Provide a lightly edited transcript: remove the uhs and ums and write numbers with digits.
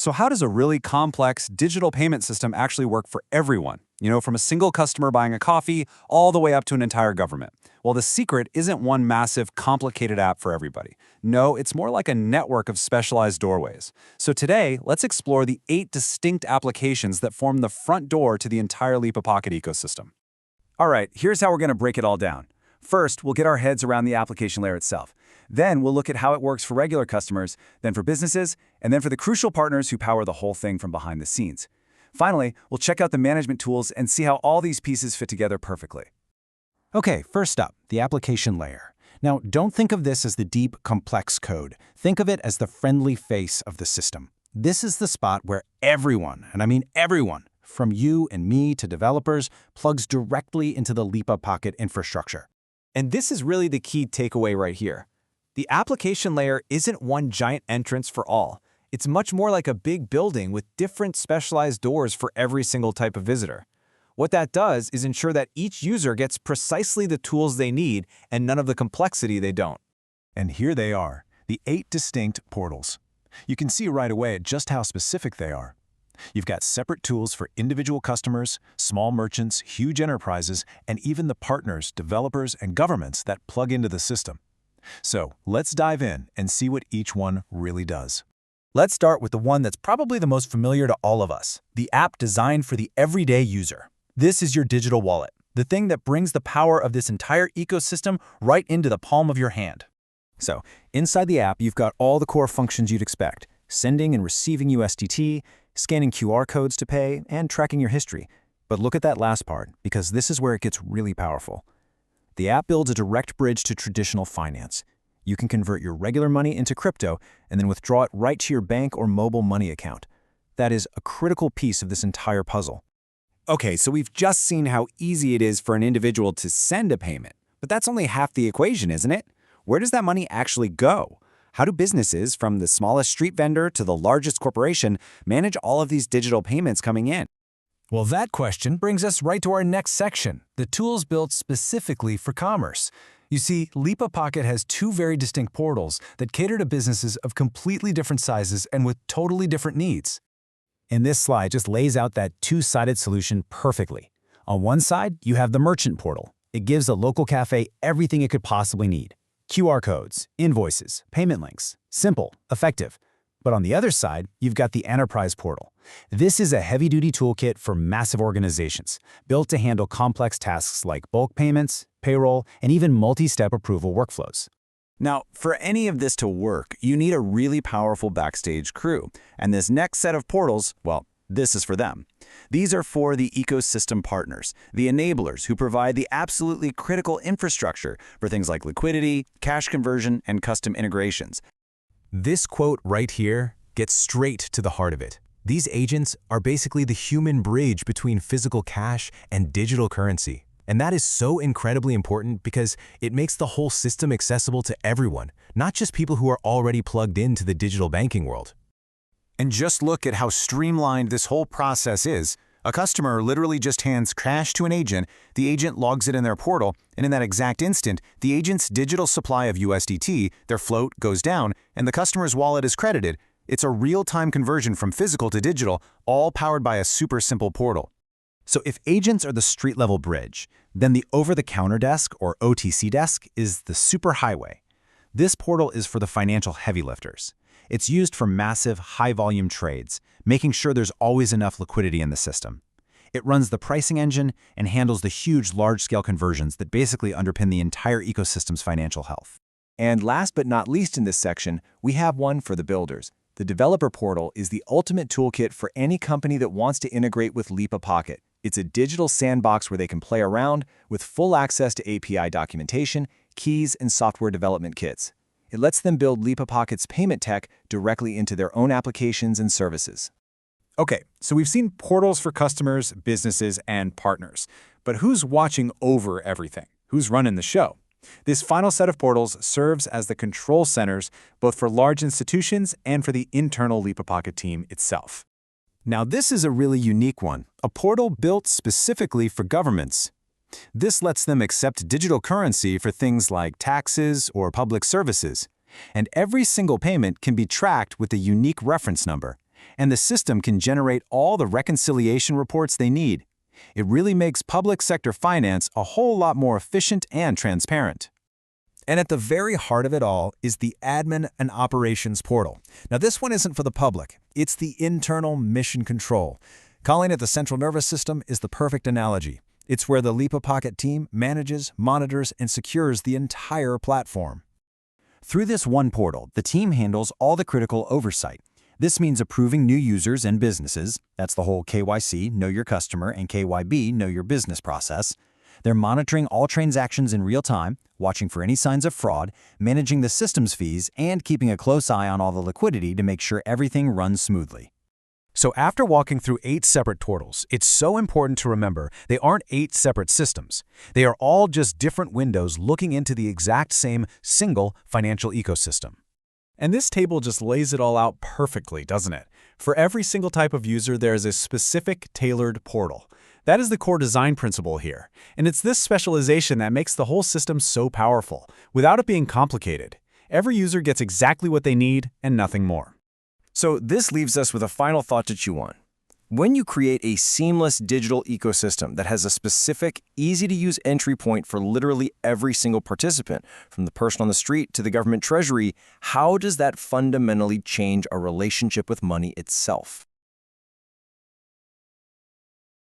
So how does a really complex digital payment system actually work for everyone? From a single customer buying a coffee all the way up to an entire government. Well, the secret isn't one massive, complicated app for everybody. No, it's more like a network of specialized doorways. So today, let's explore the 8 distinct applications that form the front door to the entire Lipa Pocket ecosystem. All right, here's how we're going to break it all down. First, we'll get our heads around the application layer itself. Then we'll look at how it works for regular customers, then for businesses, and then for the crucial partners who power the whole thing from behind the scenes. Finally, we'll check out the management tools and see how all these pieces fit together perfectly. Okay, first up, the application layer. Now, don't think of this as the deep, complex code. Think of it as the friendly face of the system. This is the spot where everyone, and I mean everyone, from you and me to developers, plugs directly into the Lipa Pocket infrastructure. And this is really the key takeaway right here. The application layer isn't one giant entrance for all. It's much more like a big building with different specialized doors for every single type of visitor. What that does is ensure that each user gets precisely the tools they need and none of the complexity they don't. And here they are, the 8 distinct portals. You can see right away just how specific they are. You've got separate tools for individual customers, small merchants, huge enterprises, and even the partners, developers, and governments that plug into the system. So let's dive in and see what each one really does. Let's start with the one that's probably the most familiar to all of us, the app designed for the everyday user. This is your digital wallet, the thing that brings the power of this entire ecosystem right into the palm of your hand. So, inside the app, you've got all the core functions you'd expect: sending and receiving USDT, scanning QR codes to pay, and tracking your history. But look at that last part, because this is where it gets really powerful. The app builds a direct bridge to traditional finance. You can convert your regular money into crypto and then withdraw it right to your bank or mobile money account. That is a critical piece of this entire puzzle. Okay, so we've just seen how easy it is for an individual to send a payment. But that's only half the equation, isn't it? Where does that money actually go? How do businesses, from the smallest street vendor to the largest corporation, manage all of these digital payments coming in? Well, that question brings us right to our next section, the tools built specifically for commerce. You see, Lipa Pocket has 2 very distinct portals that cater to businesses of completely different sizes and with totally different needs. And this slide just lays out that 2-sided solution perfectly. On one side, you have the merchant portal. It gives a local cafe everything it could possibly need: QR codes, invoices, payment links. Simple, effective. But on the other side, you've got the enterprise portal. This is a heavy-duty toolkit for massive organizations, built to handle complex tasks like bulk payments, payroll, and even multi-step approval workflows. Now, for any of this to work, you need a really powerful backstage crew. And this next set of portals, well, this is for them. These are for the ecosystem partners, the enablers who provide the absolutely critical infrastructure for things like liquidity, cash conversion, and custom integrations. This quote right here gets straight to the heart of it. These agents are basically the human bridge between physical cash and digital currency. And that is so incredibly important because it makes the whole system accessible to everyone, not just people who are already plugged into the digital banking world. And just look at how streamlined this whole process is. A customer literally just hands cash to an agent, the agent logs it in their portal, and in that exact instant, the agent's digital supply of USDT, their float, goes down, and the customer's wallet is credited. It's a real-time conversion from physical to digital, all powered by a super simple portal. So if agents are the street-level bridge, then the over-the-counter desk, or OTC desk, is the superhighway. This portal is for the financial heavy lifters. It's used for massive, high-volume trades, making sure there's always enough liquidity in the system. It runs the pricing engine and handles the huge, large-scale conversions that basically underpin the entire ecosystem's financial health. And last but not least in this section, we have one for the builders. The developer portal is the ultimate toolkit for any company that wants to integrate with Lipa Pocket. It's a digital sandbox where they can play around with full access to API documentation, keys, and software development kits. It lets them build Lipa Pocket's payment tech directly into their own applications and services. Okay, so we've seen portals for customers, businesses, and partners. But who's watching over everything? Who's running the show? This final set of portals serves as the control centers both for large institutions and for the internal Lipa Pocket team itself. Now this is a really unique one, a portal built specifically for governments. This lets them accept digital currency for things like taxes or public services. And every single payment can be tracked with a unique reference number. And the system can generate all the reconciliation reports they need. It really makes public sector finance a whole lot more efficient and transparent. And at the very heart of it all is the Admin and Operations portal. Now, this one isn't for the public. It's the internal mission control. Calling it the central nervous system is the perfect analogy. It's where the Lipa Pocket team manages, monitors, and secures the entire platform. Through this one portal, the team handles all the critical oversight. This means approving new users and businesses. That's the whole KYC, Know Your Customer, and KYB, Know Your Business process. They're monitoring all transactions in real time, watching for any signs of fraud, managing the system's fees, and keeping a close eye on all the liquidity to make sure everything runs smoothly. So after walking through 8 separate portals, it's so important to remember they aren't 8 separate systems. They are all just different windows looking into the exact same single financial ecosystem. And this table just lays it all out perfectly, doesn't it? For every single type of user, there is a specific tailored portal. That is the core design principle here. And it's this specialization that makes the whole system so powerful, without it being complicated. Every user gets exactly what they need and nothing more. So this leaves us with a final thought to chew on. When you create a seamless digital ecosystem that has a specific, easy-to-use entry point for literally every single participant, from the person on the street to the government treasury, how does that fundamentally change our relationship with money itself?